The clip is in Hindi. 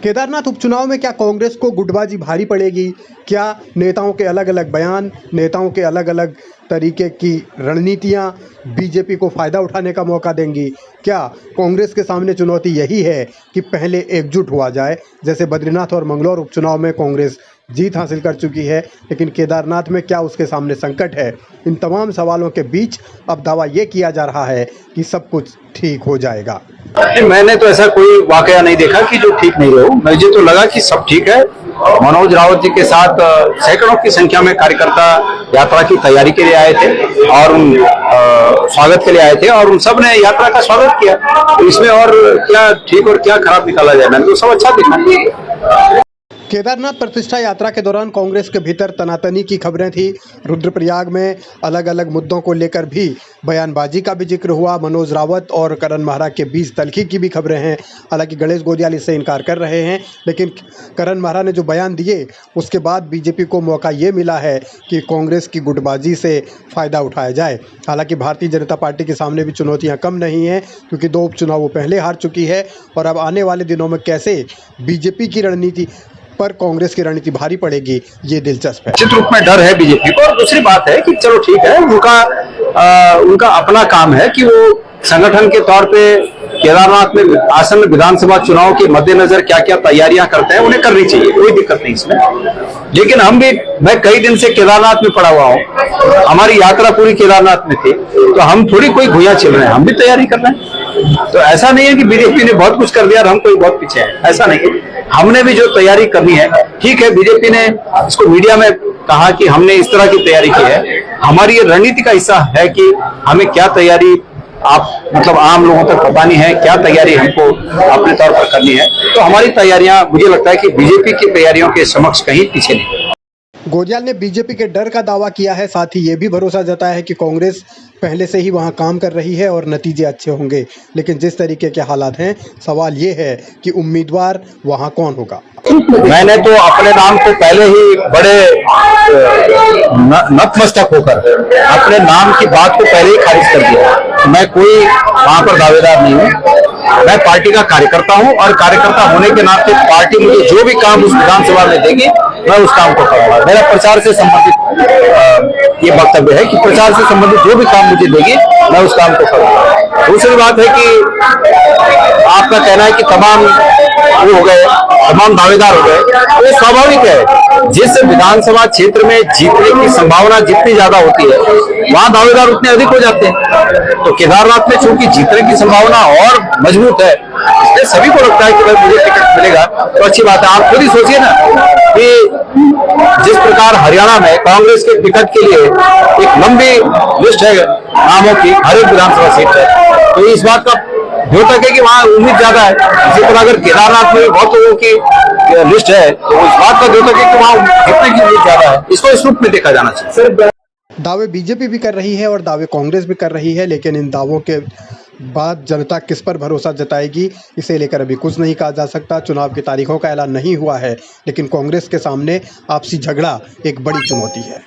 केदारनाथ उपचुनाव में क्या कांग्रेस को गुटबाजी भारी पड़ेगी? क्या नेताओं के अलग अलग बयान, नेताओं के अलग अलग तरीके की रणनीतियां बीजेपी को फ़ायदा उठाने का मौका देंगी? क्या कांग्रेस के सामने चुनौती यही है कि पहले एकजुट हुआ जाए? जैसे बद्रीनाथ और मंगलौर उपचुनाव में कांग्रेस जीत हासिल कर चुकी है, लेकिन केदारनाथ में क्या उसके सामने संकट है? इन तमाम सवालों के बीच अब दावा ये किया जा रहा है कि सब कुछ ठीक हो जाएगा। मैंने तो ऐसा कोई वाकया नहीं देखा कि जो ठीक नहीं हो। मुझे तो लगा कि सब ठीक है। मनोज रावत जी के साथ सैकड़ों की संख्या में कार्यकर्ता यात्रा की तैयारी के लिए आए थे और स्वागत के लिए आए थे और उन सब ने यात्रा का स्वागत किया। तो इसमें और क्या ठीक और क्या खराब निकाला जाए? मैंने तो सब अच्छा दिखा। केदारनाथ प्रतिष्ठा यात्रा के दौरान कांग्रेस के भीतर तनातनी की खबरें थी। रुद्रप्रयाग में अलग अलग मुद्दों को लेकर भी बयानबाजी का भी जिक्र हुआ। मनोज रावत और करण महरा के बीच तल्खी की भी खबरें हैं। हालांकि गणेश गोदियाल इससे इनकार कर रहे हैं, लेकिन करण महरा ने जो बयान दिए उसके बाद बीजेपी को मौका ये मिला है कि कांग्रेस की गुटबाजी से फ़ायदा उठाया जाए। हालांकि भारतीय जनता पार्टी के सामने भी चुनौतियाँ कम नहीं हैं, क्योंकि 2 उपचुनाव वो पहले हार चुकी है और अब आने वाले दिनों में कैसे बीजेपी की रणनीति पर कांग्रेस की रणनीति भारी पड़ेगी, ये दिलचस्प है। निश्चित रूप में डर है बीजेपी को। और दूसरी बात है कि चलो ठीक है, उनका अपना काम है कि वो संगठन के तौर पे केदारनाथ में आसन्न विधानसभा चुनाव के मद्देनजर क्या क्या तैयारियां करते हैं, उन्हें करनी चाहिए, कोई दिक्कत नहीं इसमें। लेकिन मैं कई दिन से केदारनाथ में पड़ा हुआ हूँ, हमारी यात्रा पूरी केदारनाथ में थी, तो हम थोड़ी कोई घुइयां छिल रहे हैं, हम भी तैयारी कर रहे हैं। तो ऐसा नहीं है कि बीजेपी ने बहुत कुछ कर दिया और हम कोई बहुत पीछे है, ऐसा नहीं है। हमने भी जो तैयारी करनी है, ठीक है, बीजेपी ने इसको मीडिया में कहा कि हमने इस तरह की तैयारी की है। हमारी ये रणनीति का हिस्सा है कि हमें क्या तैयारी मतलब आम लोगों तक बतानी है, क्या तैयारी हमको अपने तौर पर करनी है। तो हमारी तैयारियां, मुझे लगता है कि बीजेपी की तैयारियों के समक्ष कहीं पीछे नहीं। गोदियाल ने बीजेपी के डर का दावा किया है, साथ ही ये भी भरोसा जताया है कि कांग्रेस पहले से ही वहां काम कर रही है और नतीजे अच्छे होंगे। लेकिन जिस तरीके के हालात हैं, सवाल ये है कि उम्मीदवार वहां कौन होगा। मैंने तो अपने नाम को पहले ही बड़े नतमस्तक होकर अपने नाम की बात को पहले ही खारिज कर दिया। मैं कोई वहां पर दावेदार नहीं हूँ। मैं पार्टी का कार्यकर्ता हूं और कार्यकर्ता होने के नाते पार्टी मुझे जो भी काम उस विधानसभा में देगी, मैं उस काम को करूंगा। मेरा प्रचार से संबंधित ये वक्तव्य है कि प्रचार से संबंधित जो भी काम मुझे देगी, मैं उस काम को करूंगा। दूसरी बात है कि आपका कहना है कि तमाम वो हो गए, तमाम दावेदार हो गए, तो ये स्वाभाविक है। जिस विधानसभा क्षेत्र में जीतने की संभावना जितनी ज्यादा होती है, वहां दावेदार उतने अधिक हो जाते हैं। तो केदारनाथ में चूंकि जीतने की संभावना और मजबूत है, इसलिए सभी को लगता है कि भाई मुझे टिकट मिलेगा, तो अच्छी बात है। आप खुद ही सोचिए ना कि जिस प्रकार हरियाणा में कांग्रेस के टिकट के लिए एक लंबी लिस्ट है नामों की, हर एक विधानसभा सीट है, तो इस बात का द्योतक है कि वहाँ उम्मीद ज्यादा है। इसी तरह अगर केदारनाथ में बहुत लोगों की लिस्ट है, तो इस बात का द्योतक है कि वहाँ जीतने की उम्मीद ज्यादा है। इसको इस रूप में देखा जाना चाहिए। दावे बीजेपी भी कर रही है और दावे कांग्रेस भी कर रही है, लेकिन इन दावों के बाद जनता किस पर भरोसा जताएगी, इसे लेकर अभी कुछ नहीं कहा जा सकता। चुनाव की तारीखों का ऐलान नहीं हुआ है, लेकिन कांग्रेस के सामने आपसी झगड़ा एक बड़ी चुनौती है।